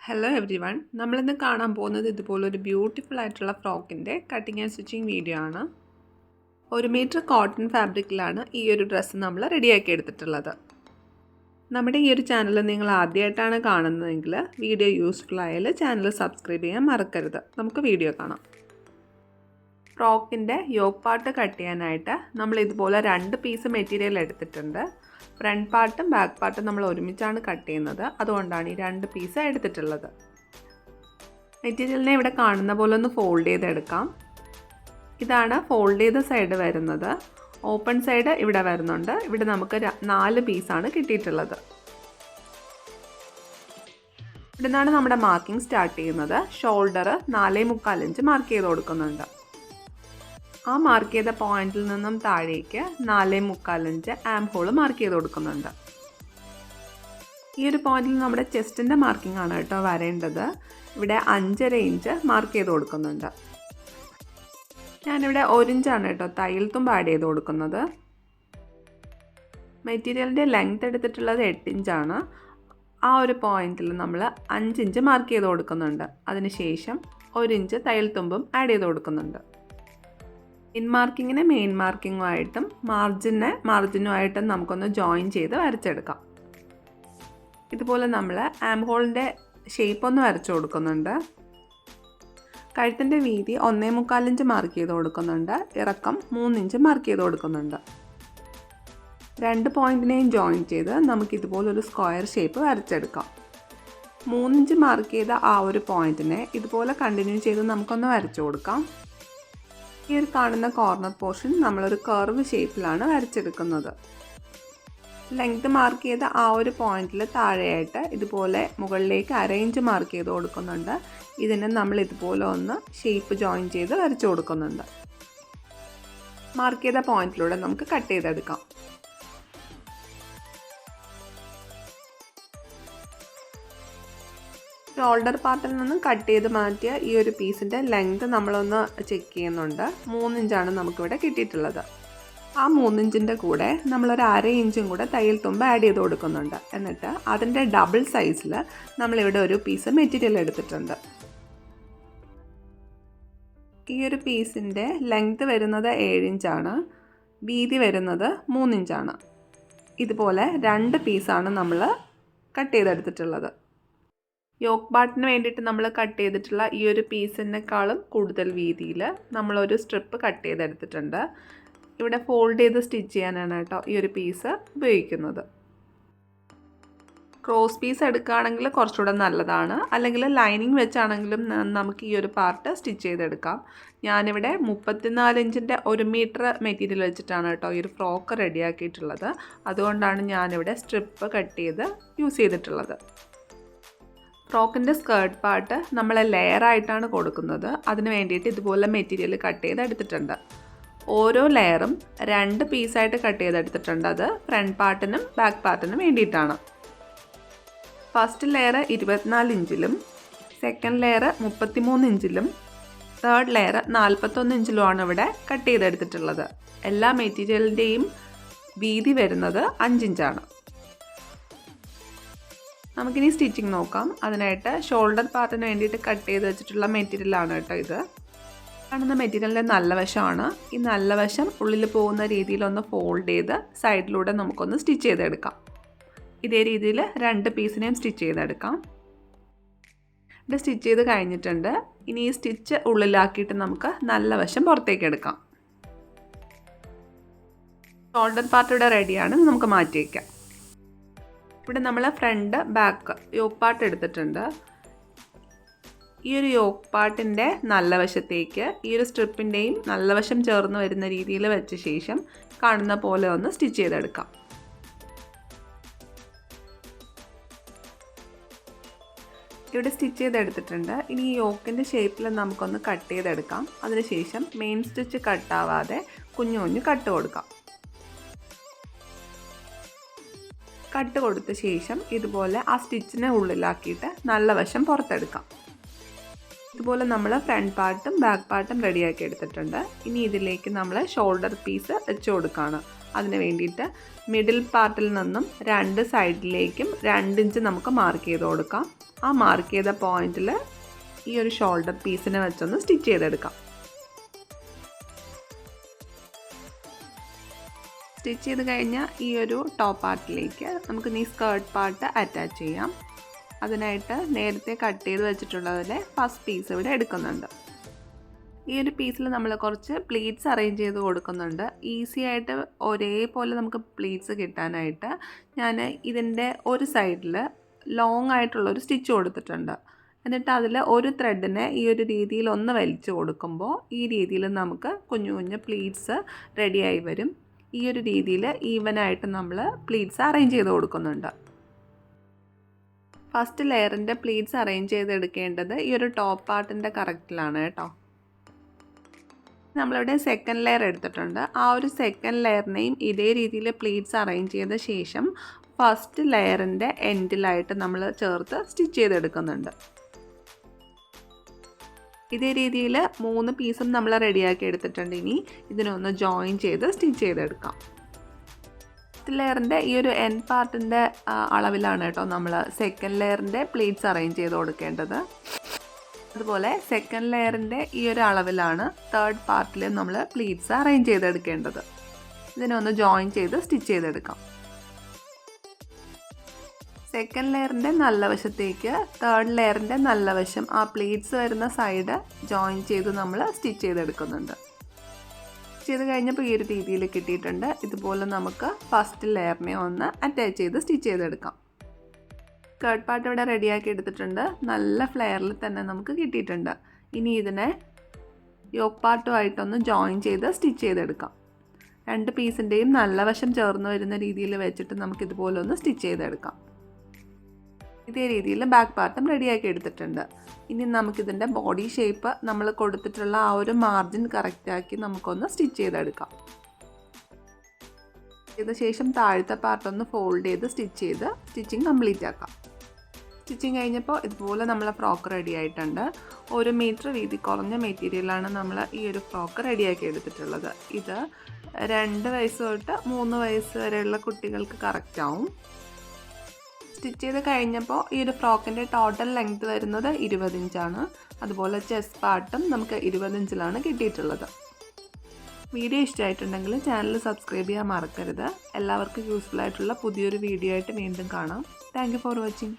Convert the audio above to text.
Hello every one, നമ്മളിന്ന് കാണാൻ പോകുന്നത് ഇതുപോലൊരു ബ്യൂട്ടിഫുൾ ആയിട്ടുള്ള ഫ്രോക്കിൻ്റെ കട്ടിങ് ആൻഡ് സ്റ്റിച്ചിങ് വീഡിയോ ആണ്. 1 മീറ്റർ കോട്ടൺ ഫാബ്രിക്കിലാണ് ഈ ഒരു ഡ്രസ്സ് നമ്മൾ റെഡിയാക്കി എടുത്തിട്ടുള്ളത്. നമ്മുടെ ഈ ഒരു ചാനൽ നിങ്ങൾ ആദ്യമായിട്ടാണ് കാണുന്നതെങ്കിൽ വീഡിയോ യൂസ്ഫുൾ ആയാൽ ചാനൽ സബ്സ്ക്രൈബ് ചെയ്യാൻ മറക്കരുത്. നമുക്ക് വീഡിയോ കാണാം. ഫ്രോക്കിൻ്റെ യോക്ക് പാർട്ട് കട്ട് ചെയ്യാനായിട്ട് നമ്മൾ ഇതുപോലെ 2 പീസ് മെറ്റീരിയൽ എടുത്തിട്ടുണ്ട്. ഫ്രണ്ട് പാർട്ടും ബാക്ക് പാർട്ടും നമ്മൾ ഒരുമിച്ചാണ് കട്ട് ചെയ്യുന്നത്, അതുകൊണ്ടാണ് ഈ 2 പീസ് എടുത്തിട്ടുള്ളത്. മെറ്റീരിയലിനെ ഇവിടെ കാണുന്ന പോലെ ഒന്ന് ഫോൾഡ് ചെയ്തെടുക്കാം. ഇതാണ് ഫോൾഡ് ചെയ്ത സൈഡ് വരുന്നത്. ഓപ്പൺ സൈഡ് ഇവിടെ വരുന്നുണ്ട്. ഇവിടെ നമുക്ക് 4 പീസാണ് കിട്ടിയിട്ടുള്ളത്. ഇവിടെ നിന്നാണ് നമ്മുടെ മാർക്കിംഗ് സ്റ്റാർട്ട് ചെയ്യുന്നത്. ഷോൾഡർ 4.25 ഇഞ്ച് മാർക്ക് ചെയ്ത് കൊടുക്കുന്നുണ്ട്. ആ മാർക്ക് ചെയ്ത പോയിന്റിൽ നിന്നും താഴേക്ക് 4.25 ഇഞ്ച് ആം ഹോൾ മാർക്ക് ചെയ്ത് കൊടുക്കുന്നുണ്ട്. ഈ ഒരു പോയിന്റിൽ നമ്മുടെ ചെസ്റ്റിൻ്റെ മാർക്കിംഗ് ആണ് കേട്ടോ വരേണ്ടത്. ഇവിടെ 5.5 ഇഞ്ച് മാർക്ക് ചെയ്ത് കൊടുക്കുന്നുണ്ട്. ഞാനിവിടെ 1 ഇഞ്ചാണ് കേട്ടോ തയ്യൽ തുമ്പ് ആഡ് ചെയ്ത് കൊടുക്കുന്നത്. മെറ്റീരിയലിൻ്റെ ലെങ്ത് എടുത്തിട്ടുള്ളത് 8 ഇഞ്ചാണ്. ആ ഒരു പോയിന്റിൽ നമ്മൾ 5 ഇഞ്ച് മാർക്ക് ചെയ്ത് കൊടുക്കുന്നുണ്ട്. അതിനുശേഷം 1 ഇഞ്ച് തയ്യൽ തുമ്പും ആഡ് ചെയ്ത് കൊടുക്കുന്നുണ്ട്. ഇൻ മാർക്കിങ്ങിനെ മെയിൻ മാർക്കിങ്ങുമായിട്ടും മാർജിനുമായിട്ടും നമുക്കൊന്ന് ജോയിൻ ചെയ്ത് വരച്ചെടുക്കാം. ഇതുപോലെ നമ്മൾ ആം ഹോളിൻ്റെ ഷേപ്പ് ഒന്ന് വരച്ചു കൊടുക്കുന്നുണ്ട്. കഴുത്തിൻ്റെ വീതി 1.25 ഇഞ്ച് മാർക്ക് ചെയ്ത് കൊടുക്കുന്നുണ്ട്. ഇറക്കം 3 ഇഞ്ച് മാർക്ക് ചെയ്ത് കൊടുക്കുന്നുണ്ട്. 2 പോയിൻറ്റിനെയും ജോയിൻ ചെയ്ത് നമുക്കിതുപോലൊരു സ്ക്വയർ ഷേപ്പ് വരച്ചെടുക്കാം. 3 ഇഞ്ച് മാർക്ക് ചെയ്ത ആ ഒരു പോയിൻറ്റിനെ ഇതുപോലെ കണ്ടിന്യൂ ചെയ്ത് നമുക്കൊന്ന് വരച്ചു കൊടുക്കാം. ഈ ഒരു കാണുന്ന കോർണർ പോർഷൻ നമ്മളൊരു കർവ് ഷേപ്പിലാണ് വരച്ചെടുക്കുന്നത്. ലെങ്ത് മാർക്ക് ചെയ്ത ആ ഒരു പോയിന്റിൽ താഴെയായിട്ട് ഇതുപോലെ മുകളിലേക്ക് 1/2 ഇഞ്ച് മാർക്ക് ചെയ്ത് കൊടുക്കുന്നുണ്ട്. ഇതിന് നമ്മൾ ഇതുപോലെ ഒന്ന് ഷേപ്പ് ജോയിൻ ചെയ്ത് വരച്ചു കൊടുക്കുന്നുണ്ട്. മാർക്ക് ചെയ്ത പോയിന്റിലൂടെ നമുക്ക് കട്ട് ചെയ്തെടുക്കാം. ഷോൾഡർ പാർട്ടിൽ നിന്നും കട്ട് ചെയ്ത് മാറ്റിയ ഈ ഒരു പീസിൻ്റെ ലെങ്ത് നമ്മളൊന്ന് ചെക്ക് ചെയ്യുന്നുണ്ട്. 3 ഇഞ്ചാണ് നമുക്കിവിടെ കിട്ടിയിട്ടുള്ളത്. ആ 3 ഇഞ്ചിൻ്റെ കൂടെ നമ്മളൊരു 1/2 ഇഞ്ചും കൂടെ തയ്യൽ തുമ്പ് ആഡ് ചെയ്ത് കൊടുക്കുന്നുണ്ട്. എന്നിട്ട് അതിൻ്റെ ഡബിൾ സൈസിൽ നമ്മളിവിടെ ഒരു പീസ് മെറ്റീരിയൽ എടുത്തിട്ടുണ്ട്. ഈ ഒരു പീസിൻ്റെ ലെങ്ത് വരുന്നത് 7 ഇഞ്ചാണ്, വീതി വരുന്നത് 3 ഇഞ്ചാണ്. ഇതുപോലെ 2 പീസാണ് നമ്മൾ കട്ട് ചെയ്തെടുത്തിട്ടുള്ളത്. യോക്ക് പാർട്ടിന് വേണ്ടിയിട്ട് നമ്മൾ കട്ട് ചെയ്തിട്ടുള്ള ഈ ഒരു പീസിനേക്കാളും കൂടുതൽ വീതിയിൽ നമ്മളൊരു സ്ട്രിപ്പ് കട്ട് ചെയ്തെടുത്തിട്ടുണ്ട്. ഇവിടെ ഫോൾഡ് ചെയ്ത് സ്റ്റിച്ച് ചെയ്യാനാണ് കേട്ടോ ഈ ഒരു പീസ് ഉപയോഗിക്കുന്നത്. ക്രോസ് പീസ് എടുക്കുകയാണെങ്കിൽ കുറച്ചുകൂടെ നല്ലതാണ്, അല്ലെങ്കിൽ ലൈനിങ് വെച്ചാണെങ്കിലും നമുക്ക് ഈ ഒരു പാർട്ട് സ്റ്റിച്ച് ചെയ്തെടുക്കാം. ഞാനിവിടെ 34 ഇഞ്ചിൻ്റെ 1 മീറ്റർ മെറ്റീരിയൽ വെച്ചിട്ടാണ് കേട്ടോ ഈ ഒരു ഫ്രോക്ക് റെഡിയാക്കിയിട്ടുള്ളത്. അതുകൊണ്ടാണ് ഞാനിവിടെ സ്ട്രിപ്പ് കട്ട് ചെയ്ത് യൂസ് ചെയ്തിട്ടുള്ളത്. ഫ്രോക്കിൻ്റെ സ്കേർട്ട് പാർട്ട് നമ്മൾ ലെയറായിട്ടാണ് കൊടുക്കുന്നത്. അതിന് വേണ്ടിയിട്ട് ഇതുപോലെ മെറ്റീരിയൽ കട്ട് ചെയ്തെടുത്തിട്ടുണ്ട്. ഓരോ ലെയറും 2 പീസായിട്ട് കട്ട് ചെയ്തെടുത്തിട്ടുണ്ട്. അത് ഫ്രണ്ട് പാർട്ടിനും ബാക്ക് പാർട്ടിനും വേണ്ടിയിട്ടാണ്. ഫസ്റ്റ് ലെയർ 24 ഇഞ്ചിലും, സെക്കൻഡ് ലെയർ 33 ഇഞ്ചിലും, തേർഡ് ലെയർ 41 ഇഞ്ചിലുമാണ് ഇവിടെ കട്ട് ചെയ്തെടുത്തിട്ടുള്ളത്. എല്ലാ മെറ്റീരിയലിൻ്റെയും വീതി വരുന്നത് 5 ഇഞ്ചാണ്. നമുക്കിനി സ്റ്റിച്ചിങ് നോക്കാം. അതിനായിട്ട് ഷോൾഡർ പാർട്ടിന് വേണ്ടിയിട്ട് കട്ട് ചെയ്ത് വെച്ചിട്ടുള്ള മെറ്റീരിയലാണ് കേട്ടോ ഇത്. കാണുന്ന മെറ്റീരിയലിൻ്റെ നല്ല വശമാണ്. ഈ നല്ല വശം ഉള്ളിൽ പോകുന്ന രീതിയിലൊന്ന് ഫോൾഡ് ചെയ്ത് സൈഡിലൂടെ നമുക്കൊന്ന് സ്റ്റിച്ച് ചെയ്തെടുക്കാം. ഇതേ രീതിയിൽ 2 പീസിനെയും സ്റ്റിച്ച് ചെയ്തെടുക്കാം. ഇവിടെ സ്റ്റിച്ച് ചെയ്ത് കഴിഞ്ഞിട്ടുണ്ട്. ഇനി ഈ സ്റ്റിച്ച് ഉള്ളിലാക്കിയിട്ട് നമുക്ക് നല്ല വശം പുറത്തേക്ക് എടുക്കാം. ഷോൾഡർ പാർട്ട് ഇവിടെ റെഡിയാണ്. നമുക്ക് മാറ്റി വയ്ക്കാം. ഇവിടെ നമ്മൾ ഫ്രണ്ട് ബാക്ക് യോക്ക് പാർട്ട് എടുത്തിട്ടുണ്ട്. ഈ ഒരു യോക്ക് പാർട്ടിൻ്റെ നല്ല വശത്തേക്ക് ഈ ഒരു സ്ട്രിപ്പിൻ്റെയും നല്ല വശം ചേർന്ന് വരുന്ന രീതിയിൽ വെച്ച ശേഷം കാണുന്ന പോലെ ഒന്ന് സ്റ്റിച്ച് ചെയ്തെടുക്കാം. ഇവിടെ സ്റ്റിച്ച് ചെയ്തെടുത്തിട്ടുണ്ട്. ഇനി ഈ യോക്കിൻ്റെ ഷേപ്പിൽ നമുക്കൊന്ന് കട്ട് ചെയ്തെടുക്കാം. അതിനുശേഷം മെയിൻ സ്റ്റിച്ച് കട്ടാവാതെ കുഞ്ഞു കുഞ്ഞു കട്ട് കൊടുക്കാം. കട്ട് കൊടുത്ത ശേഷം ഇതുപോലെ ആ സ്റ്റിച്ചിനെ ഉള്ളിലാക്കിയിട്ട് നല്ല വശം പുറത്തെടുക്കാം. ഇതുപോലെ നമ്മൾ ഫ്രണ്ട് പാർട്ടും ബാക്ക് പാർട്ടും റെഡിയാക്കി എടുത്തിട്ടുണ്ട്. ഇനി ഇതിലേക്ക് നമ്മൾ ഷോൾഡർ പീസ് വെച്ച് കൊടുക്കുകയാണ്. അതിന് വേണ്ടിയിട്ട് മിഡിൽ പാർട്ടിൽ നിന്നും 2 സൈഡിലേക്കും 2 ഇഞ്ച് നമുക്ക് മാർക്ക് ചെയ്ത് കൊടുക്കാം. ആ മാർക്ക് ചെയ്ത പോയിന്റിൽ ഈ ഒരു ഷോൾഡർ പീസിനെ വെച്ചൊന്ന് സ്റ്റിച്ച് ചെയ്തെടുക്കാം. സ്റ്റിച്ച് ചെയ്ത് കഴിഞ്ഞാൽ ഈ ഒരു ടോപ്പ് പാർട്ടിലേക്ക് നമുക്ക് ഈ സ്കേർട്ട് പാർട്ട് അറ്റാച്ച് ചെയ്യാം. അതിനായിട്ട് നേരത്തെ കട്ട് ചെയ്ത് വെച്ചിട്ടുള്ളതിലെ ഫസ്റ്റ് പീസ് ഇവിടെ എടുക്കുന്നുണ്ട്. ഈ ഒരു പീസിൽ നമ്മൾ കുറച്ച് പ്ലീറ്റ്സ് അറേഞ്ച് ചെയ്ത് കൊടുക്കുന്നുണ്ട്. ഈസി ആയിട്ട് ഒരേപോലെ നമുക്ക് പ്ലീറ്റ്സ് കിട്ടാനായിട്ട് ഞാൻ ഇതിൻ്റെ ഒരു സൈഡിൽ ലോങ് ആയിട്ടുള്ളൊരു സ്റ്റിച്ച് കൊടുത്തിട്ടുണ്ട്. എന്നിട്ട് അതിൽ ഒരു ത്രെഡിനെ ഈ ഒരു രീതിയിൽ ഒന്ന് വലിച്ചു കൊടുക്കുമ്പോൾ ഈ രീതിയിൽ നമുക്ക് കുഞ്ഞു കുഞ്ഞു പ്ലീറ്റ്സ് റെഡിയായി വരും. ഈ ഒരു രീതിയിൽ ഈവനായിട്ട് നമ്മൾ പ്ലീറ്റ്സ് അറേഞ്ച് ചെയ്ത് കൊടുക്കുന്നുണ്ട്. ഫസ്റ്റ് ലെയറിൻ്റെ പ്ലീറ്റ്സ് അറേഞ്ച് ചെയ്തെടുക്കേണ്ടത് ഈ ഒരു ടോപ്പ് പാർട്ടിൻ്റെ കറക്റ്റിലാണ് കേട്ടോ. നമ്മളിവിടെ സെക്കൻഡ് ലെയർ എടുത്തിട്ടുണ്ട്. ആ ഒരു സെക്കൻഡ് ലെയറിനെയും ഇതേ രീതിയിൽ പ്ലീറ്റ്സ് അറേഞ്ച് ചെയ്ത ശേഷം ഫസ്റ്റ് ലെയറിൻ്റെ എൻഡിലായിട്ട് നമ്മൾ ചേർത്ത് സ്റ്റിച്ച് ചെയ്തെടുക്കുന്നുണ്ട്. ഇതേ രീതിയിൽ 3 പീസും നമ്മൾ റെഡിയാക്കി എടുത്തിട്ടുണ്ട്. ഇനി ഇതിനൊന്ന് ജോയിൻ ചെയ്ത് സ്റ്റിച്ച് ചെയ്തെടുക്കാം. ഫസ്റ്റ് ലെയറിൻ്റെ ഈ ഒരു എൻഡ് പാർട്ടിൻ്റെ അളവിലാണ് കേട്ടോ നമ്മൾ സെക്കൻഡ് ലെയറിൻ്റെ പ്ലീറ്റ്സ് അറേഞ്ച് ചെയ്ത് കൊടുക്കേണ്ടത്. അതുപോലെ സെക്കൻഡ് ലെയറിൻ്റെ ഈ ഒരു അളവിലാണ് തേർഡ് പാർട്ടിൽ നമ്മൾ പ്ലീറ്റ്സ് അറേഞ്ച് ചെയ്തെടുക്കേണ്ടത്. ഇതിനൊന്ന് ജോയിൻ ചെയ്ത് സ്റ്റിച്ച് ചെയ്തെടുക്കാം. സെക്കൻഡ് ലെയറിൻ്റെ നല്ല വശത്തേക്ക് തേർഡ് ലെയറിൻ്റെ നല്ല വശം ആ പ്ലീറ്റ്സ് വരുന്ന സൈഡ് ജോയിൻ ചെയ്ത് നമ്മൾ സ്റ്റിച്ച് ചെയ്തെടുക്കുന്നുണ്ട്. ചെയ്ത് കഴിഞ്ഞപ്പോൾ ഈ ഒരു രീതിയിൽ കിട്ടിയിട്ടുണ്ട്. ഇതുപോലെ നമുക്ക് ഫസ്റ്റ് ലെയറിനെ ഒന്ന് അറ്റാച്ച് ചെയ്ത് സ്റ്റിച്ച് ചെയ്തെടുക്കാം. സ്കേർട്ട് പാർട്ട് ഇവിടെ റെഡിയാക്കി എടുത്തിട്ടുണ്ട്. നല്ല ഫ്ലെയറിൽ തന്നെ നമുക്ക് കിട്ടിയിട്ടുണ്ട്. ഇനി ഇതിനെ യോക്ക് പാർട്ടുമായിട്ടൊന്ന് ജോയിൻ ചെയ്ത് സ്റ്റിച്ച് ചെയ്തെടുക്കാം. 2 പീസിൻ്റെയും നല്ല വശം ചേർന്ന് വരുന്ന രീതിയിൽ വെച്ചിട്ട് നമുക്കിതുപോലെ ഒന്ന് സ്റ്റിച്ച് ചെയ്തെടുക്കാം. ഇതേ രീതിയിൽ ബാക്ക് പാർട്ടും റെഡിയാക്കി എടുത്തിട്ടുണ്ട്. ഇനി നമുക്കിതിൻ്റെ ബോഡി ഷേപ്പ് നമ്മൾ കൊടുത്തിട്ടുള്ള ആ ഒരു മാർജിൻ കറക്റ്റാക്കി നമുക്കൊന്ന് സ്റ്റിച്ച് ചെയ്തെടുക്കാം. ചെയ്ത ശേഷം താഴത്തെ പാർട്ടൊന്ന് ഫോൾഡ് ചെയ്ത് സ്റ്റിച്ച് ചെയ്ത് സ്റ്റിച്ചിങ് കംപ്ലീറ്റ് ആക്കാം. സ്റ്റിച്ചിങ് കഴിഞ്ഞപ്പോൾ ഇതുപോലെ നമ്മളെ ഫ്രോക്ക് റെഡി ആയിട്ടുണ്ട്. 1 മീറ്റർ വീതി കുറഞ്ഞ മെറ്റീരിയലാണ് നമ്മൾ ഈ ഒരു ഫ്രോക്ക് റെഡിയാക്കി എടുത്തിട്ടുള്ളത്. ഇത് 2 വയസ്സ് തൊട്ട് 3 വയസ്സ് വരെയുള്ള കുട്ടികൾക്ക് കറക്റ്റ് ആവും. സ്റ്റിച്ച് ചെയ്ത് കഴിഞ്ഞപ്പോൾ ഈ ഒരു ഫ്രോക്കിൻ്റെ ടോട്ടൽ ലെങ്ത് വരുന്നത് 20 ഇഞ്ചാണ്. അതുപോലെ ചെസ്റ്റ് പാർട്ടും നമുക്ക് 20 ഇഞ്ചിലാണ് കിട്ടിയിട്ടുള്ളത്. വീഡിയോ ഇഷ്ടമായിട്ടുണ്ടെങ്കിൽ ചാനൽ സബ്സ്ക്രൈബ് ചെയ്യാൻ മറക്കരുത്. എല്ലാവർക്കും യൂസ്ഫുൾ ആയിട്ടുള്ള പുതിയൊരു വീഡിയോ ആയിട്ട് വീണ്ടും കാണാം. Thank you for watching.